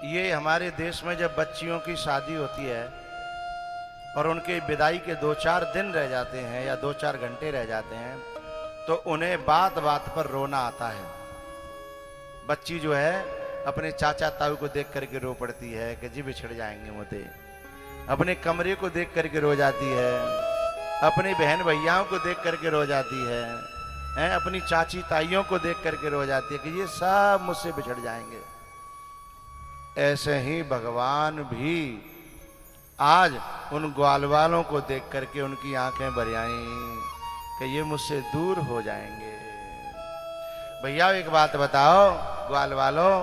ये हमारे देश में जब बच्चियों की शादी होती है और उनके विदाई के 2-4 दिन रह जाते हैं या 2-4 घंटे रह जाते हैं तो उन्हें बात बात पर रोना आता है। बच्ची जो है अपने चाचा ताऊ को देख करके रो पड़ती है कि जी बिछड़ जाएंगे मुझे। अपने कमरे को देख करके रो जाती है, अपनी बहन भैयाओं को देख करके रो जाती है, अपनी चाची ताइयों को देख करके रो जाती है कि ये सब मुझसे बिछड़ जाएंगे। ऐसे ही भगवान भी आज उन ग्वाल वालों को देख करके उनकी आंखें भर आईं कि ये मुझसे दूर हो जाएंगे। भैया एक बात बताओ ग्वाल वालों,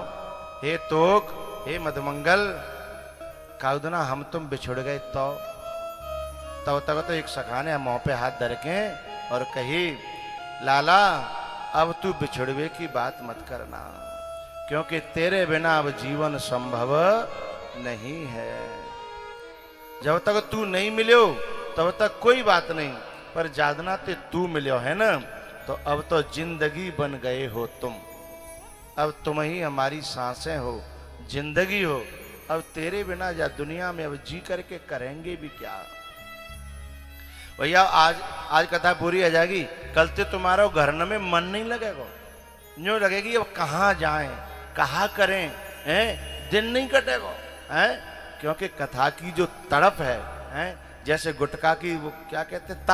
हे तोक, हे मधुमंगल, काउदना हम तुम बिछुड़ गए तो तब तो एक सखा ने मुंह पे हाथ धर के और कही, लाला अब तू बिछुड़वे की बात मत करना, क्योंकि तेरे बिना अब जीवन संभव नहीं है। जब तक तू नहीं मिलो तब तक कोई बात नहीं, पर जादना ते तू मिलो है ना, तो अब तो जिंदगी बन गए हो तुम। अब तुम ही हमारी सांसें हो, जिंदगी हो। अब तेरे बिना या दुनिया में अब जी करके करेंगे भी क्या। भैया आज कथा पूरी हो जाएगी, कल से तुम्हारा घर में मन नहीं लगेगा, यूं लगेगी अब कहाँ जाएं, कहा करें, दिन नहीं कटेगा, क्योंकि कथा की जो तड़प है, जैसे गुटखा की वो क्या कहते हैं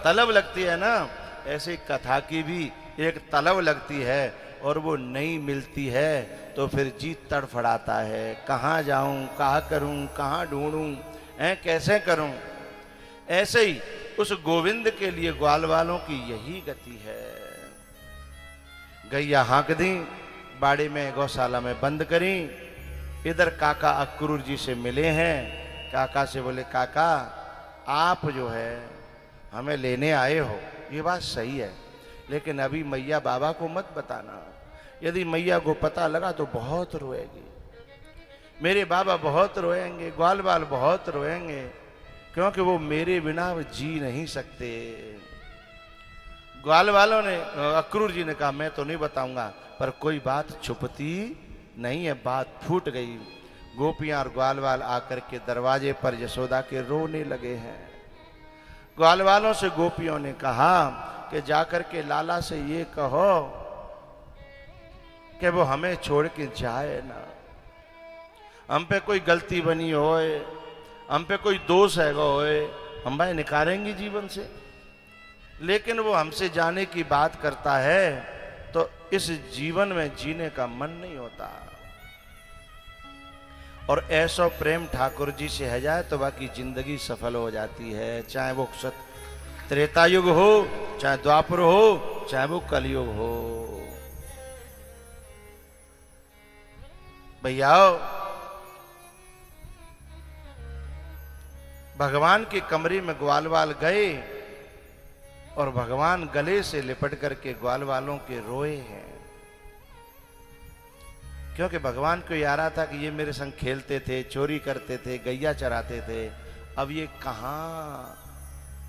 तलब लगती है ना, ऐसे कथा की भी एक तलब लगती है और वो नहीं मिलती है तो फिर जी तड़फड़ाता है, कहाँ जाऊं, कहाँ करूं, कहाँ ढूंढूं, कैसे करूं। ऐसे ही उस गोविंद के लिए ग्वाल वालों की यही गति है। गैया हाँक दी, बाड़े में गौशाला में बंद करी। इधर काका अक्रूर जी से मिले हैं, काका से बोले काका आप जो है हमें लेने आए हो, ये बात सही है, लेकिन अभी मैया बाबा को मत बताना, यदि मैया को पता लगा तो बहुत रोएगी, मेरे बाबा बहुत रोएंगे, ग्वाल बाल बहुत रोएंगे, क्योंकि वो मेरे बिना जी नहीं सकते। ग्वाल वालों ने, अक्रूर जी ने कहा मैं तो नहीं बताऊंगा, पर कोई बात छुपती नहीं है, बात फूट गई। गोपियां और ग्वाल वाल आकर के दरवाजे पर यशोदा के रोने लगे हैं। ग्वाल वालों से गोपियों ने कहा कि जाकर के लाला से ये कहो कि वो हमें छोड़ के जाए ना, हम पे कोई गलती बनी होए, हम पे कोई दोष है होए, हम भाई निकालेंगे जीवन से, लेकिन वो हमसे जाने की बात करता है तो इस जीवन में जीने का मन नहीं होता। और ऐसा प्रेम ठाकुर जी से है जाए तो बाकी जिंदगी सफल हो जाती है, चाहे वो त्रेता युग हो, चाहे द्वापर हो, चाहे वो कलयुग हो। भैया भगवान के कमरे में ग्वाल वाल गए और भगवान गले से लिपट करके ग्वाल वालों के रोए हैं, क्योंकि भगवान को याद आ था कि ये मेरे संग खेलते थे, चोरी करते थे, गैया चराते थे, अब ये कहाँ,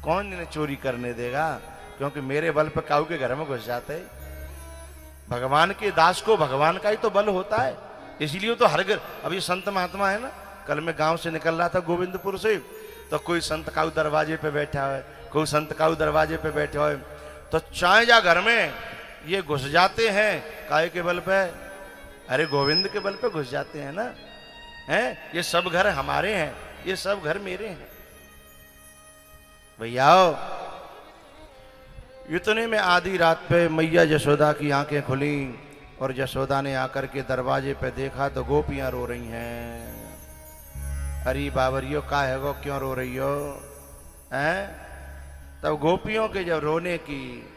कौन इन्हें चोरी करने देगा, क्योंकि मेरे बल पर काऊ के घर में घुस जाते। भगवान के दास को भगवान का ही तो बल होता है, इसलिए तो हर घर, अब ये संत महात्मा है ना, कल मैं गांव से निकल रहा था गोविंदपुर से, तो कोई संत काऊ दरवाजे पे बैठा है, कोई संत काऊ दरवाजे पे बैठे हो, तो चाहे जा घर में ये घुस जाते हैं, काय के बल पे, अरे गोविंद के बल पे घुस जाते हैं ना, ये सब घर हमारे हैं, ये सब घर मेरे हैं। भैया इतने में आधी रात पे मैया यशोदा की आंखें खुली और यशोदा ने आकर के दरवाजे पे देखा तो गोपियां रो रही हैं। अरे बाबरियो का है गो, क्यों रो रही हो, तब गोपियों के जब रोने की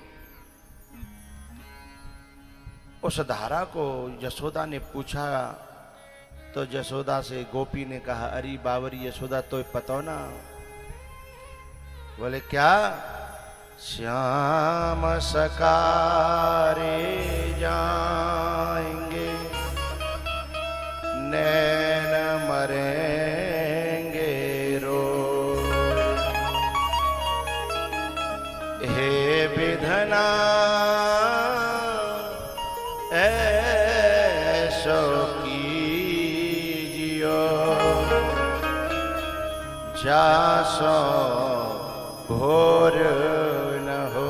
उस धारा को यशोदा ने पूछा तो यशोदा से गोपी ने कहा, अरे बाबरी यशोदा तो पता ना। बोले क्या, श्याम सकारे जाएंगे, नैन मरेंगे रो, हे विधना ऐसो की जासो भोर न हो।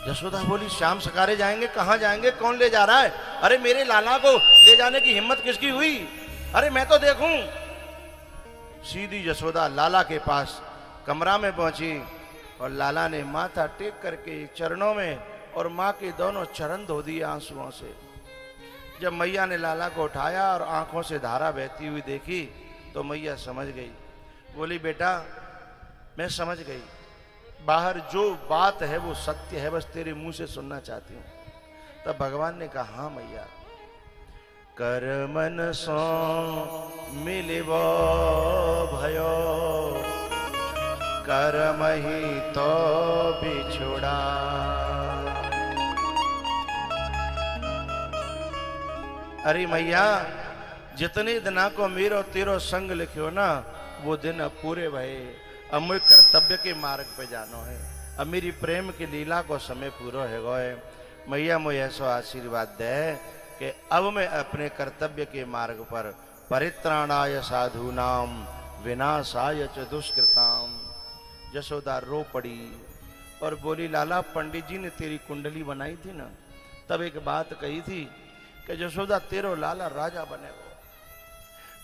यशोदा बोली श्याम सकारे जाएंगे? कहां जाएंगे? कौन ले जा रहा है? अरे मेरे लाला को ले जाने की हिम्मत किसकी हुई? अरे मैं तो देखूं। सीधी यशोदा लाला के पास कमरा में पहुंची और लाला ने माथा टेक करके चरणों में और माँ के दोनों चरण धो दिए आंसुओं से। जब मैया ने लाला को उठाया और आंखों से धारा बहती हुई देखी तो मैया समझ गई। बोली बेटा मैं समझ गई, बाहर जो बात है वो सत्य है, बस तेरे मुंह से सुनना चाहती हूँ। तब भगवान ने कहा हाँ मैया, कर मन सो मिलिबो भयो, कर्म ही तो बिछुड़ा। अरे मैया जितने दिना को मेरो तेरो संग लिखियो ना वो दिन अब पूरे भये। अब मुझे कर्तव्य के मार्ग पे जानो है, अब मेरी प्रेम की लीला को समय पूरा है गोए। मैया मुझे ऐसा आशीर्वाद दे कि अब मैं अपने कर्तव्य के मार्ग पर परित्राणाय साधूनाम विनाशाय च दुष्कृताम। यशोदा रो पड़ी और बोली लाला पंडित जी ने तेरी कुंडली बनाई थी ना, तब एक बात कही थी कि यशोदा तेरो लाला राजा बनेगो,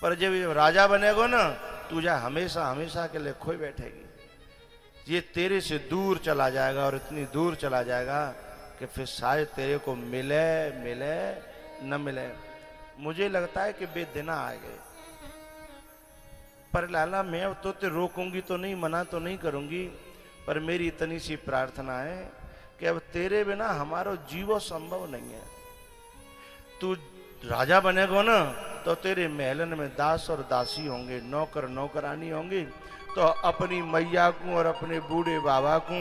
पर जब ये राजा बनेगो ना तुझे हमेशा हमेशा के लिए खोई बैठेगी। ये तेरे से दूर चला जाएगा और इतनी दूर चला जाएगा कि फिर शायद तेरे को मिले मिले न मिले। मुझे लगता है कि बेदिना आ गए, पर लाला मैं तो ते रोकूंगी तो नहीं, मना तो नहीं करूंगी, पर मेरी इतनी सी प्रार्थना है कि अब तेरे बिना हमारा जीवो संभव नहीं है। तू राजा बनेगो ना तो तेरे महलन में दास और दासी होंगे, नौकर नौकरानी होंगी। तो अपनी मैया को और अपने बूढ़े बाबा को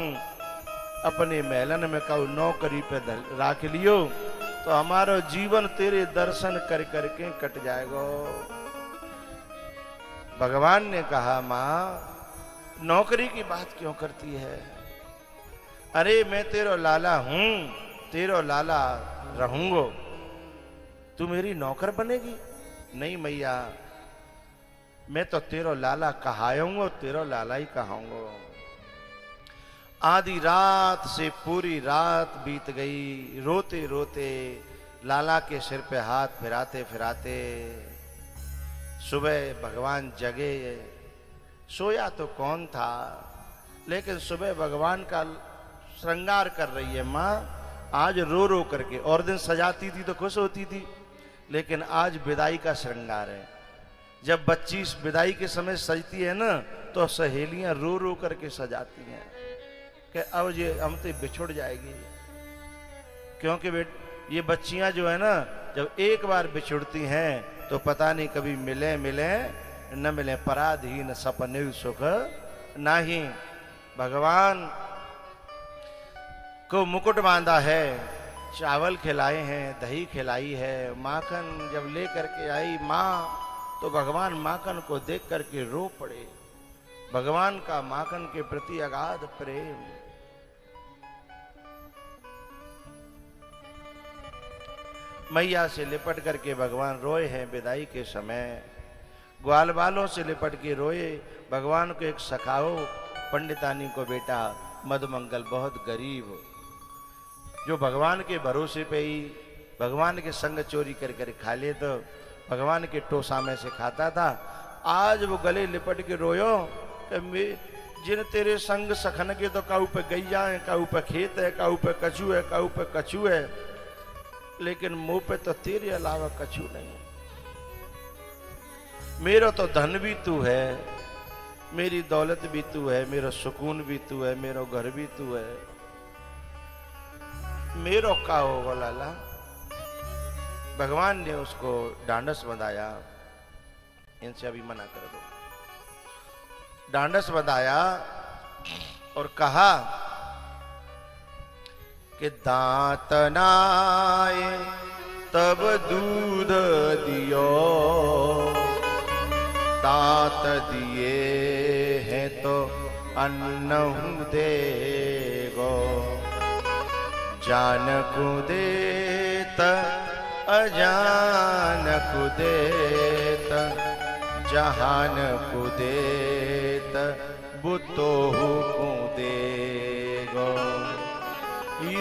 अपने महलन में कहू नौकरी पे रख लियो तो हमारा जीवन तेरे दर्शन कर करके कट जाएगा। भगवान ने कहा माँ नौकरी की बात क्यों करती है? अरे मैं तेरो लाला हूं, तेरो लाला रहूंगो, तू मेरी नौकर बनेगी? नहीं मैया, मैं तो तेरो लाला कहाऊंगा, तेरो लाला ही कहाऊंगा। आधी रात से पूरी रात बीत गई, रोते रोते लाला के सिर पे हाथ फिराते फिराते सुबह भगवान जगे। सोया तो कौन था, लेकिन सुबह भगवान का श्रृंगार कर रही है माँ आज रो रो करके। और दिन सजाती थी तो खुश होती थी, लेकिन आज विदाई का श्रृंगार है। जब बच्ची विदाई के समय सजती है ना तो सहेलियां रो रो करके सजाती हैं कि अब ये हमसे बिछुड़ जाएगी। क्योंकि ये बच्चियां जो है ना जब एक बार बिछुड़ती हैं तो पता नहीं कभी मिले मिले न मिले। पराधीन सपने सुख नाही। भगवान को मुकुट बांधा है, चावल खिलाए हैं, दही खिलाई है, माखन जब ले करके आई माँ तो भगवान माखन को देख करके रो पड़े। भगवान का माखन के प्रति अगाध प्रेम। मैया से लिपट करके भगवान रोए हैं विदाई के समय। ग्वाल बालों से लिपट के रोए। भगवान को एक सखाओ पंडितानी को बेटा मधुमंगल बहुत गरीब, जो भगवान के भरोसे पे ही भगवान के संग चोरी कर कर खा ले तो भगवान के टोसा में से खाता था। आज वो गले लिपट के रोयो कि जिन तेरे संग सखन के तो काऊ पे गैया है, काऊ पे खेत है, काऊ पे कछू है, काऊ पे कछू है, लेकिन मुंह पे तो तेरे अलावा कछू नहीं। मेरा तो धन भी तू है, मेरी दौलत भी तू है, मेरा सुकून भी तू है, मेरा घर भी तू है, मेरो का होगा लाला। भगवान ने उसको डांडस बंधाया, इनसे अभी मना कर दो। डांडस बंधाया और कहा कि दांत नाए तब दूध दियो, दांत दिए हैं तो अन्न देगो, जान को देत अजान कुदेत जहान कुदेत बुतो कुदेगो।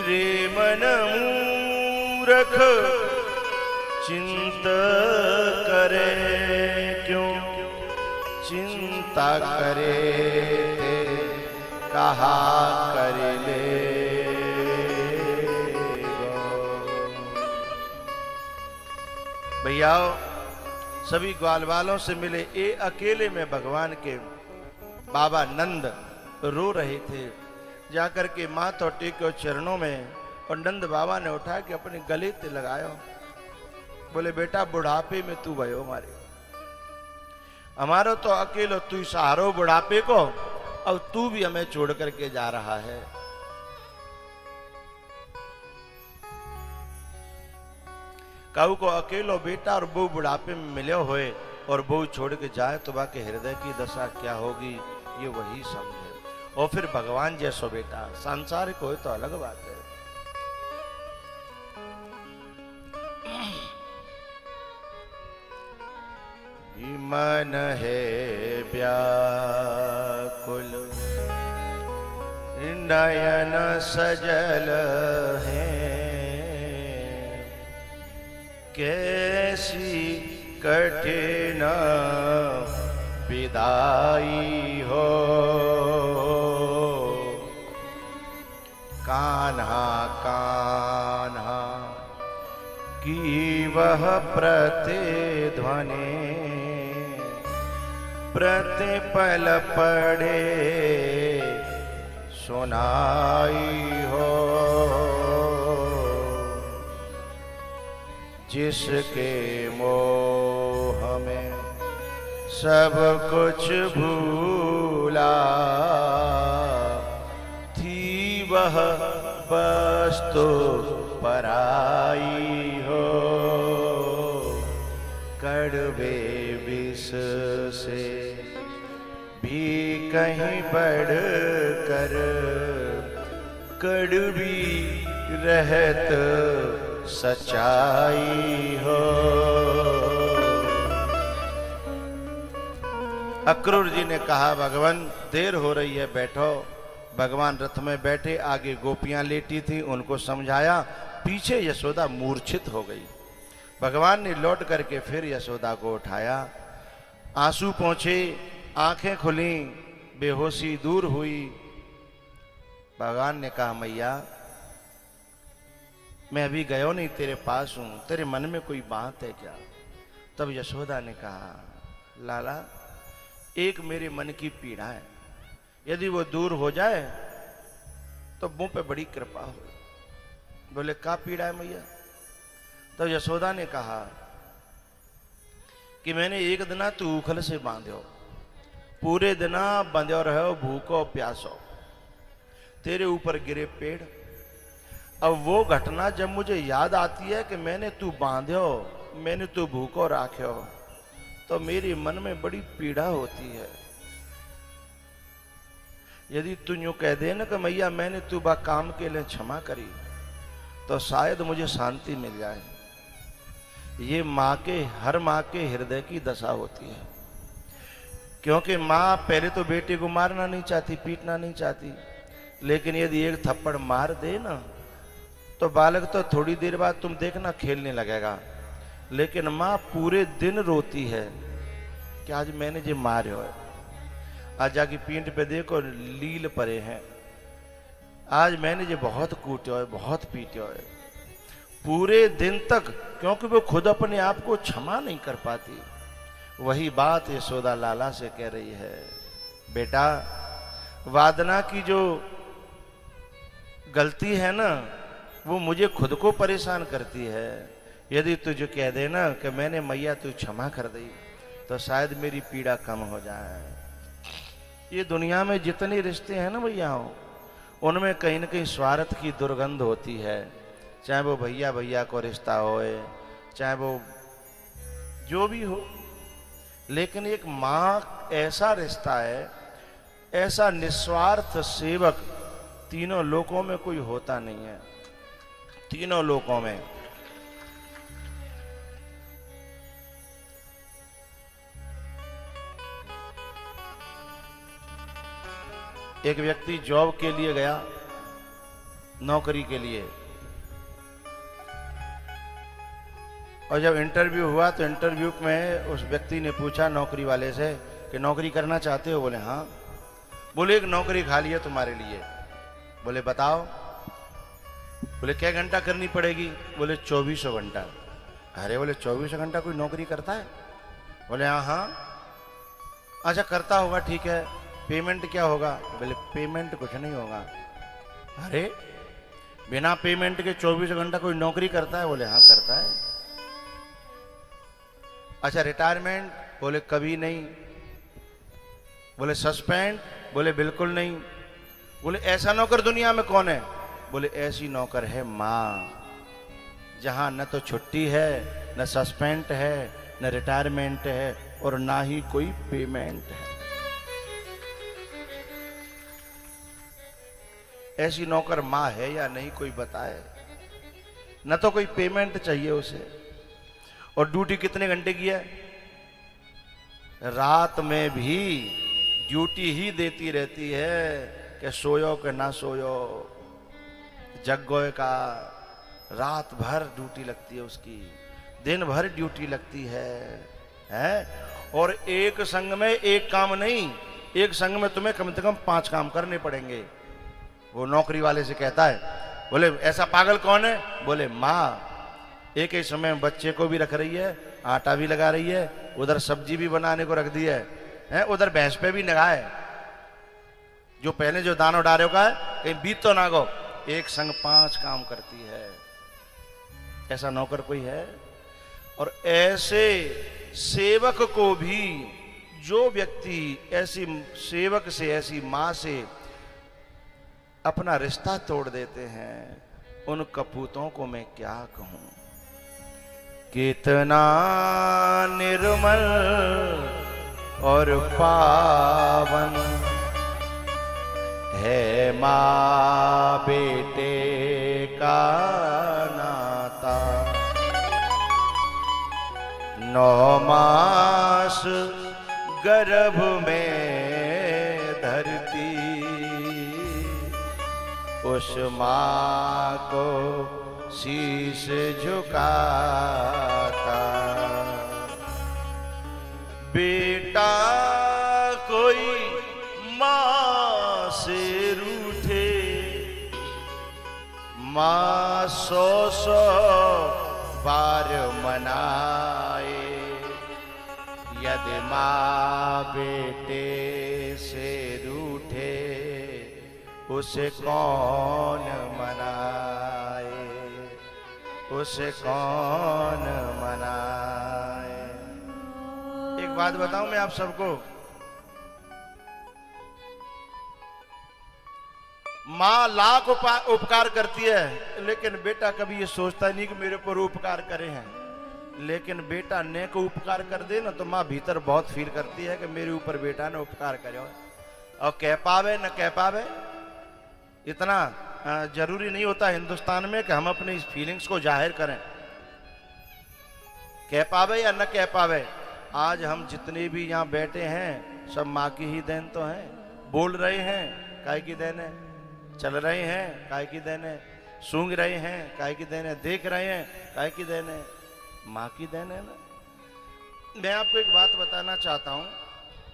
रे मन मूरख चिंत करे क्यों, चिंता करे ते कहा कर ले। भैया सभी ग्वाल वालों से मिले, ये अकेले में भगवान के बाबा नंद रो रहे थे। जाकर के माथ और टेके चरणों में, और नंद बाबा ने उठा के अपने गले ते लगायो। बोले बेटा बुढ़ापे में तू भयो मारे, हमारो तो अकेलो तू सहारो बुढ़ापे को, अब तू भी हमें छोड़ करके जा रहा है। काऊ को अकेलो बेटा और बहू बुढ़ापे में मिले हुए और बहू छोड़ के जाए तो बाकी हृदय की दशा क्या होगी, ये वही समझे। और फिर भगवान जैसो बेटा सांसारिक हो तो अलग बात है। मन है व्याकुल नयन सजल है, कैसी कठिन विदाई हो। कान्हा कान्हा की वह प्रतिध्वनि प्रतिपल पड़े सुनाई हो। जिसके मोह में सब कुछ भूला, थी वह वस्तु पराई हो। कड़वे विष से भी कहीं बढ़ कर कड़वी रहत सच्चाई हो। अक्रूर जी ने कहा भगवान देर हो रही है बैठो। भगवान रथ में बैठे, आगे गोपियां लेटी थी, उनको समझाया। पीछे यशोदा मूर्छित हो गई। भगवान ने लौट करके फिर यशोदा को उठाया। आंसू पहुंचे, आंखें खुली, बेहोशी दूर हुई। भगवान ने कहा मैया मैं अभी गयो नहीं, तेरे पास हूं, तेरे मन में कोई बात है क्या? तब यशोदा ने कहा लाला एक मेरे मन की पीड़ा है, यदि वो दूर हो जाए तो मुंह पे बड़ी कृपा हो। बोले क्या पीड़ा है मैया? तब यशोदा ने कहा कि मैंने एक दिना तू उखल से बांध्यो, पूरे दिना बंध्यो रहो भूखो प्यासो, तेरे ऊपर गिरे पेड़। अब वो घटना जब मुझे याद आती है कि मैंने तू बांध्यो, मैंने तू भूखो राख्यो, तो मेरे मन में बड़ी पीड़ा होती है। यदि तू यूं कह दे ना कि मैया मैंने तू बा काम के लिए क्षमा करी, तो शायद मुझे शांति मिल जाए। ये माँ के, हर माँ के हृदय की दशा होती है। क्योंकि माँ पहले तो बेटे को मारना नहीं चाहती, पीटना नहीं चाहती, लेकिन यदि एक थप्पड़ मार दे ना तो बालक तो थोड़ी देर बाद तुम देखना खेलने लगेगा। लेकिन माँ पूरे दिन रोती है कि आज मैंने जो मारे है, आज जाके पीठ पे देखो लील परे हैं, आज मैंने जो बहुत कूटे है, बहुत पीटे है, पूरे दिन तक, क्योंकि वो खुद अपने आप को क्षमा नहीं कर पाती। वही बात यशोदा लाला से कह रही है, बेटा वादना की जो गलती है ना वो मुझे खुद को परेशान करती है। यदि तुझे कह देना कि मैंने मैया तू क्षमा कर दी तो शायद मेरी पीड़ा कम हो जाए। ये दुनिया में जितने रिश्ते हैं ना भैया, उनमें कहीं ना कहीं स्वार्थ की दुर्गंध होती है। चाहे वो भैया भैया को रिश्ता हो, चाहे वो जो भी हो, लेकिन एक माँ ऐसा रिश्ता है, ऐसा निस्वार्थ सेवक तीनों लोकों में कोई होता नहीं है। तीनों लोकों में एक व्यक्ति जॉब के लिए गया, नौकरी के लिए, और जब इंटरव्यू हुआ तो इंटरव्यू में उस व्यक्ति ने पूछा नौकरी वाले से कि नौकरी करना चाहते हो? बोले हाँ। बोले एक नौकरी खाली है तुम्हारे लिए। बोले बताओ। बोले क्या घंटा करनी पड़ेगी? बोले 24 घंटा। अरे बोले 24 घंटा कोई नौकरी करता है? बोले हाँ हाँ। अच्छा करता होगा, ठीक है, पेमेंट क्या होगा? बोले पेमेंट कुछ नहीं होगा। अरे बिना पेमेंट के 24 घंटा कोई नौकरी करता है? बोले हाँ करता है। अच्छा रिटायरमेंट? बोले कभी नहीं। बोले सस्पेंड? बोले बिल्कुल नहीं। बोले ऐसा नौकर दुनिया में कौन है? बोले ऐसी नौकर है माँ, जहां न तो छुट्टी है, न सस्पेंड है, न रिटायरमेंट है, और ना ही कोई पेमेंट है। ऐसी नौकर माँ है या नहीं कोई बताए। न तो कोई पेमेंट चाहिए उसे, और ड्यूटी कितने घंटे की है? रात में भी ड्यूटी ही देती रहती है कि सोयो कि ना सोयो, जगोए का। रात भर ड्यूटी लगती है उसकी, दिन भर ड्यूटी लगती है। और एक संग में एक काम नहीं, एक संग में तुम्हें कम से कम 5 काम करने पड़ेंगे। वो नौकरी वाले से कहता है, बोले ऐसा पागल कौन है? बोले माँ एक ही समय में बच्चे को भी रख रही है, आटा भी लगा रही है, उधर सब्जी भी बनाने को रख दी है, उधर भैंस पे भी लगाए, जो पहले जो दानो डारे का है कहीं बीत तो ना गो। एक संग 5 काम करती है। ऐसा नौकर कोई है? और ऐसे सेवक को भी जो व्यक्ति ऐसी सेवक से, ऐसी मां से अपना रिश्ता तोड़ देते हैं, उन कपूतों को मैं क्या कहूं। कितना निर्मल और पावन है मां बेटे का नाता। 9 मास गर्भ में धरती, उस मां को शीश झुकाता। बेटा कोई मां से रूठे, मां 100 बार मनाए। यदि मां बेटे से रूठे, उसे कौन मनाए, उसे कौन मनाए। एक बात बताऊं मैं आप सबको, मां लाख उपकार करती है, लेकिन बेटा कभी ये सोचता नहीं कि मेरे ऊपर उपकार करे हैं। लेकिन बेटा ने को उपकार कर दे ना, तो मां भीतर बहुत फील करती है कि मेरे ऊपर बेटा ने उपकार करे। और कह पावे न कह पावे, इतना जरूरी नहीं होता हिंदुस्तान में कि हम अपनी इस फीलिंग्स को जाहिर करें। कह पावे या न कह पावे, आज हम जितने भी यहाँ बैठे हैं सब माँ की ही देन तो है। बोल रहे हैं काय की देन है, चल रहे हैं काय की देन है, सूंघ रहे हैं काय की देन है, देख रहे हैं काय की देन है, माँ की देन है ना। मैं आपको एक बात बताना चाहता हूं,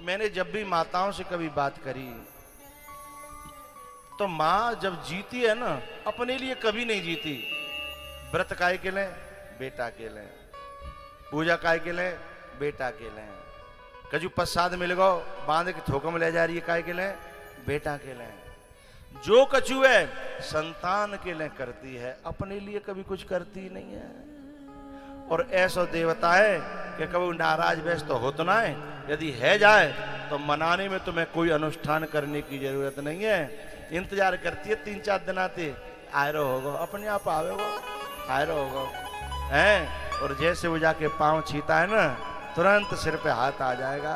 मैंने जब भी माताओं से कभी बात करी तो माँ जब जीती है ना, अपने लिए कभी नहीं जीती। व्रत काय के लें? बेटा के लें। पूजा काय के लें? बेटा के लें। कजू प्रसाद मिल गो बांध के थोकम ले जा रही है काय के लें? बेटा के लें। जो कछु है संतान के लिए करती है, अपने लिए कभी कुछ करती नहीं है। और ऐसा देवता है कि कभी नाराज व्यस्त तो हो तो ना है, यदि है जाए तो मनाने में तुम्हें कोई अनुष्ठान करने की जरूरत नहीं है। इंतजार करती है 3-4 दिन आते, आए रहो होगो, अपने आप आवे हो, आए रहो होगो हैं। और जैसे वो जाके पांव छीता है ना, तुरंत सिर पे हाथ आ जाएगा।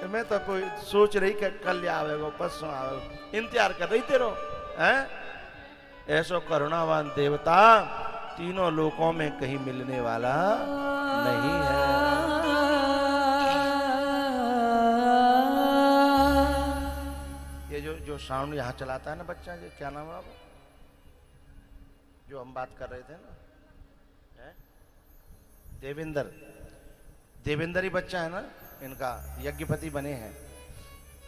मैं तो कोई सोच रही कि कल आवेगो परसों आवेगो, इंतजार कर रही तेरो हैं। ऐसो करुणावान देवता तीनों लोकों में कहीं मिलने वाला नहीं है। ये जो जो साउंड यहाँ चलाता है ना बच्चा, ये क्या नाम है वो जो हम बात कर रहे थे ना, है? देवेंद्र ही बच्चा है ना इनका, यज्ञपति बने हैं।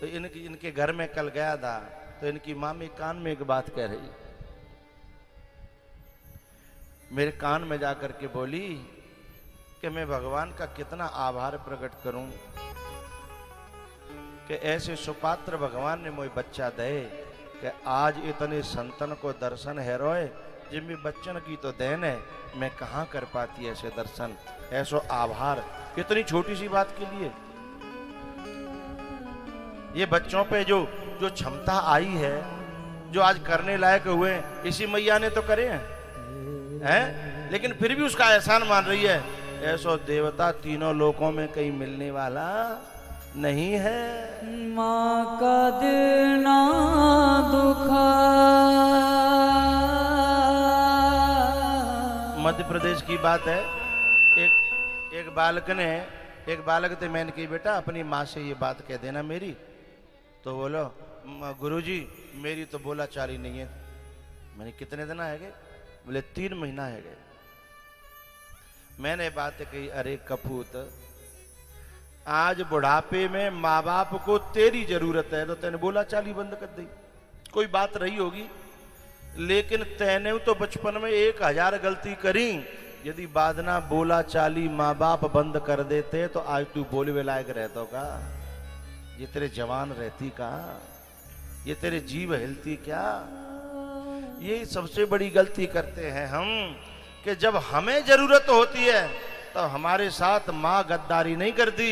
तो इनके घर में कल गया था, तो इनकी माँ मेरे कान में एक बात कह रही, मेरे कान में जाकर के बोली कि मैं भगवान का कितना आभार प्रकट करूं कि ऐसे सुपात्र भगवान ने मुझे बच्चा दे कि आज इतने संतन को दर्शन है रोए, जिनमें बच्चन की तो देन है, मैं कहाँ कर पाती ऐसे दर्शन, ऐसो आभार कितनी छोटी सी बात के लिए। ये बच्चों पे जो क्षमता आई है, जो आज करने लायक हुए, इसी मैया ने तो करे हैं, लेकिन फिर भी उसका एहसान मान रही है। ऐसो देवता तीनों लोकों में कहीं मिलने वाला नहीं है। माँ का दिल ना दुखा। मध्य प्रदेश की बात है, एक बालक थे, मैंने कही बेटा अपनी माँ से ये बात कह देना मेरी, तो बोलो गुरुजी मेरी तो बोला चाली नहीं है। मैंने कितने दिन है गए? बोले 3 महीना है गए। मैंने बात कही, अरे कपूत, आज बुढ़ापे में माँ बाप को तेरी जरूरत है, तो तेने बोला चाली बंद कर दी, कोई बात रही होगी, लेकिन तैने तो बचपन में 1000 गलती करी। यदि बादना बोला चाली माँ बाप बंद कर देते तो आज तू बोलने लायक रहता का, ये तेरे जवान रहती का, ये तेरे जीव हिलती क्या। ये सबसे बड़ी गलती करते हैं हम कि जब हमें जरूरत होती है तो हमारे साथ माँ गद्दारी नहीं करती,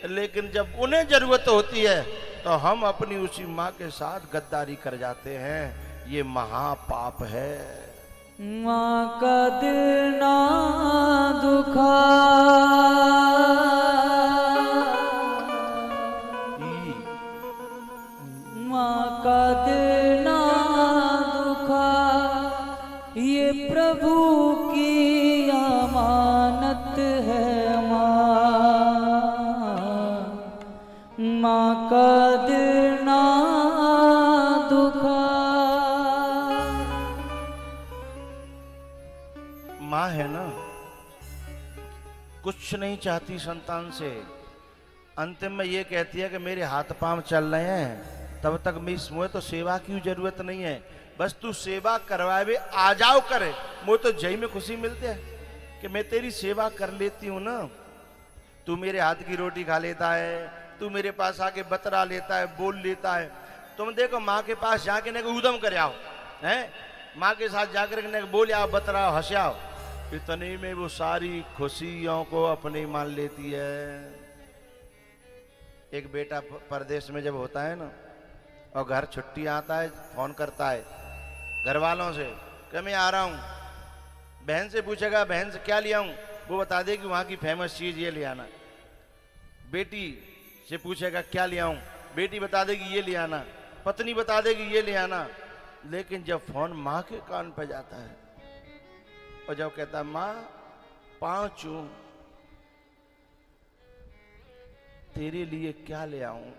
लेकिन जब उन्हें जरूरत होती है तो हम अपनी उसी माँ के साथ गद्दारी कर जाते हैं। ये महापाप है। माँ का दिल ना दुखा, माँ का दिल ना दुखा, ये प्रभु की अमानत है। माँ का दिल ना दुखा। माँ है ना, कुछ नहीं चाहती संतान से, अंतिम में ये कहती है कि मेरे हाथ पांव चल रहे हैं, तब तक मुझे तो सेवा की जरूरत नहीं है, बस तू सेवा करवाए आ जाओ करे, मुझे तो जय में खुशी मिलती है कि मैं तेरी सेवा कर लेती हूँ ना। तू मेरे हाथ की रोटी खा लेता है, तू मेरे पास आके बतरा लेता है, बोल लेता है। तुम देखो माँ के पास जाके ने उदम कर आओ, हैं माँ के साथ जाकर के बोल आओ, बतराओ, हंसाओ, इतने में वो सारी खुशियों को अपनी मान लेती है। एक बेटा परदेश में जब होता है ना और घर छुट्टी आता है, फोन करता है घर वालों से कि मैं आ रहा हूँ, बहन से पूछेगा बहन से क्या ले आऊँ, वो बता देगी वहाँ की फेमस चीज ये ले आना। बेटी से पूछेगा क्या ले आऊँ, बेटी बता देगी ये ले आना, पत्नी बता देगी ये ले आना। लेकिन जब फोन माँ के कान पे जाता है और जब कहता माँ पाँव चूम तेरे लिए क्या ले आऊं,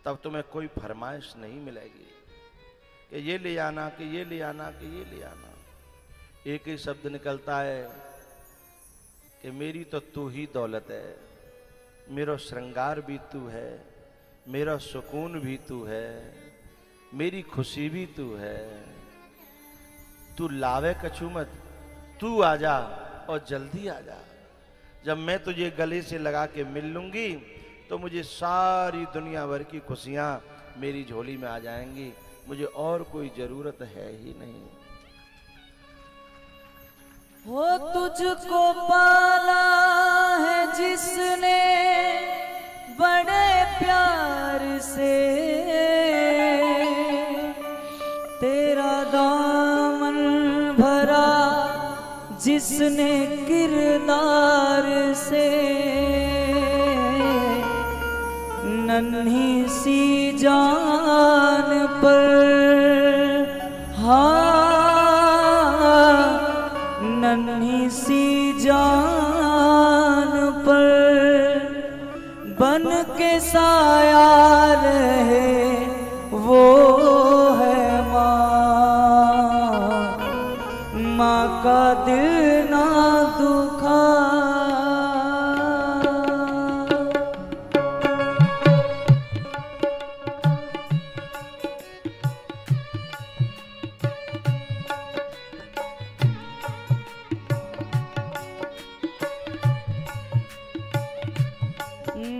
तब तुम्हें कोई फरमाइश नहीं मिलेगी कि ये ले आना, कि ये ले आना, कि ये ले आना। एक ही शब्द निकलता है कि मेरी तो तू ही दौलत है, मेरा श्रृंगार भी तू है, मेरा सुकून भी तू है, मेरी खुशी भी तू है। तू लावे कछु मत, तू आजा और जल्दी आजा। जब मैं तुझे गले से लगा के मिल लूंगी तो मुझे सारी दुनिया भर की खुशियां मेरी झोली में आ जाएंगी, मुझे और कोई जरूरत है ही नहीं। वो तुझको पाला है जिसने बड़े प्यार से, तेरा दामन भरा जिसने किरदार से, नन्ही सी जान पर, हाँ नन्ही सी जान पर बन बन के साया रहे वो है माँ, माँ का दिल ना दुखा।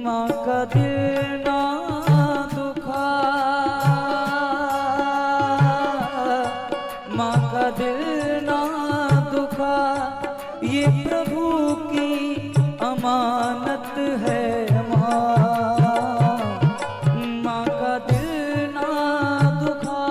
माँ का दिल ना दुखा, माँ का दिल ना दुखा, ये प्रभु की अमानत है माँ, माँ का दिल ना दुखा।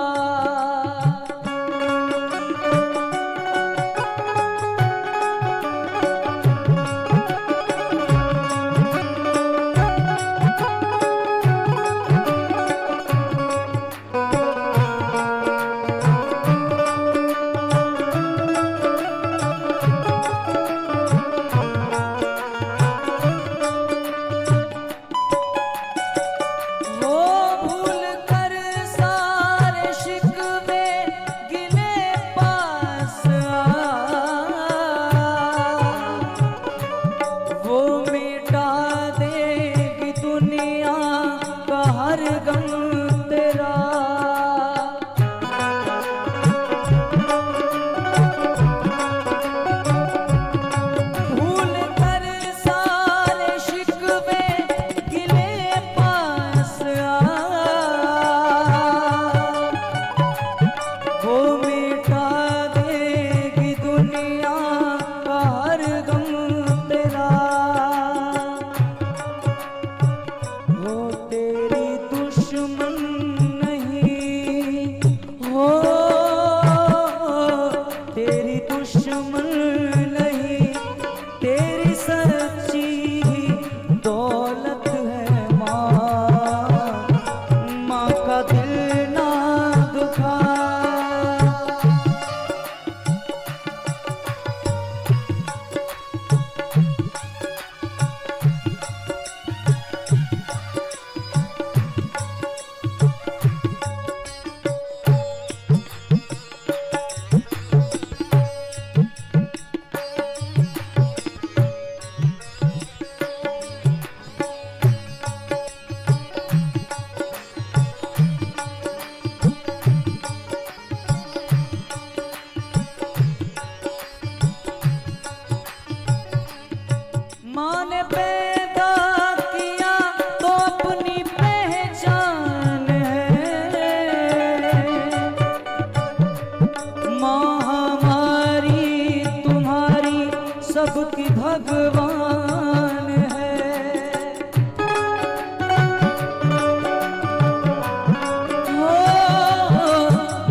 सबकी भगवान है।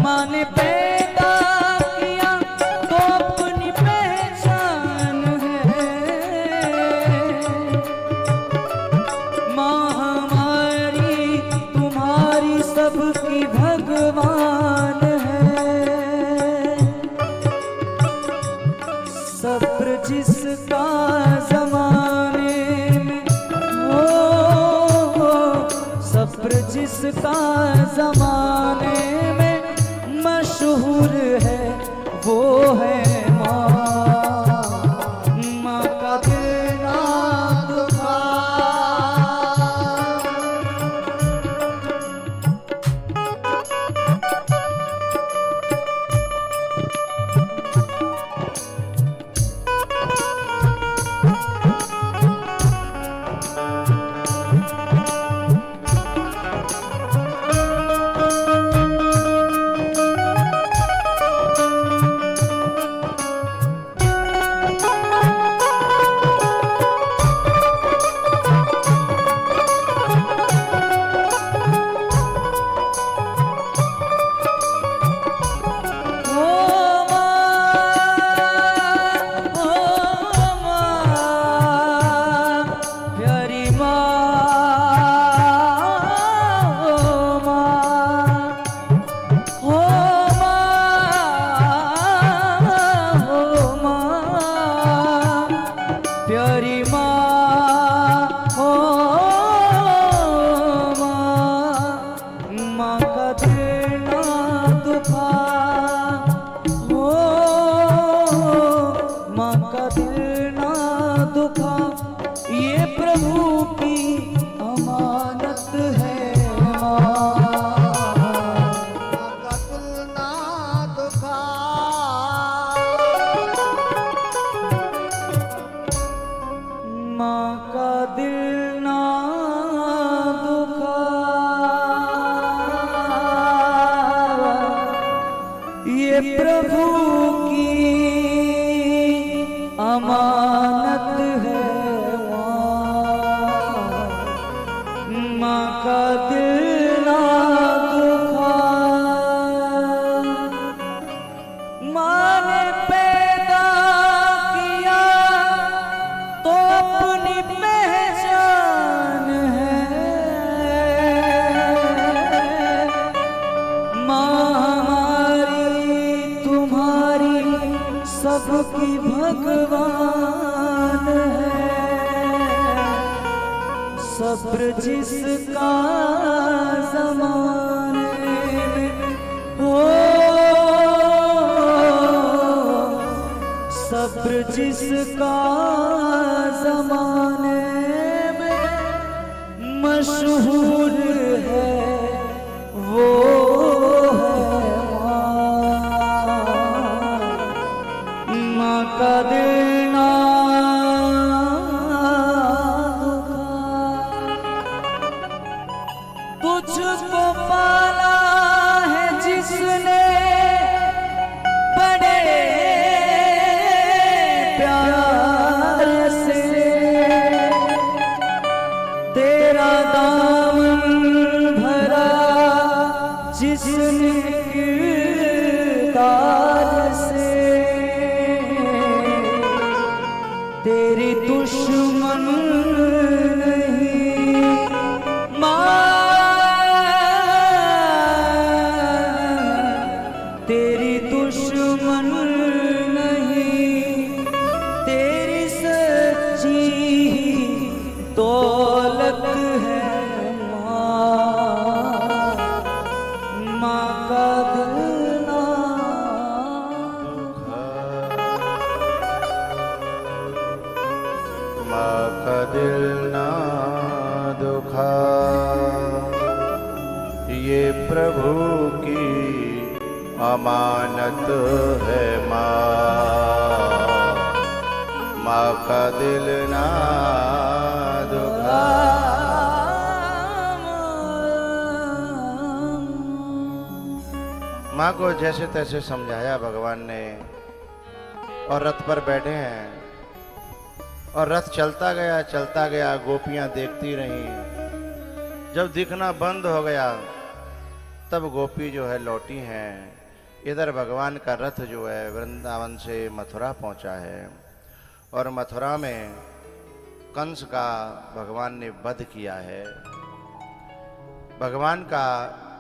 माँ ने पैदा किया तो अपनी पहचान है। माँ हमारी तुम्हारी सबकी भगवान है। सब्र जिसका जमाने में हो, सब्र जिसका जमाने में मशहूर है वो है माँ। माँ का दिल ना दुखा। अमानत है माँ का दिल ना दुखा। माँ ने पैदा किया तो अपनी पहचान है। माँ हमारी तुम्हारी सबकी भगवान है। सब्र जिसका ज़माने में हो, सब्र जिसका ज़माने में मशहूर है वो है माँ का दिल ना दुखा। तुझको पाला है जिसने बड़े प्यार से, तेरा दामन भरा जिसने किरदार से, तेरी दुश्मन नहीं माँ, तेरी दुश्मन नहीं, तेरी सच्ची दौलत है माँ का दिल ना माँ का दिल ना दुखा। ये प्रभु की अमानत है माँ का दिल ना दुखा। माँ को जैसे तैसे समझाया भगवान ने, और रथ पर बैठे हैं और रथ चलता गया। गोपियां देखती रहीं। जब दिखना बंद हो गया तब गोपी जो है लौटी हैं। इधर भगवान का रथ जो है वृंदावन से मथुरा पहुंचा है, और मथुरा में कंस का भगवान ने वध किया है। भगवान का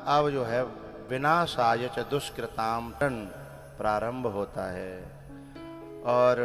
अब जो है विनाशाय च दुष्कृताम प्रारंभ होता है, और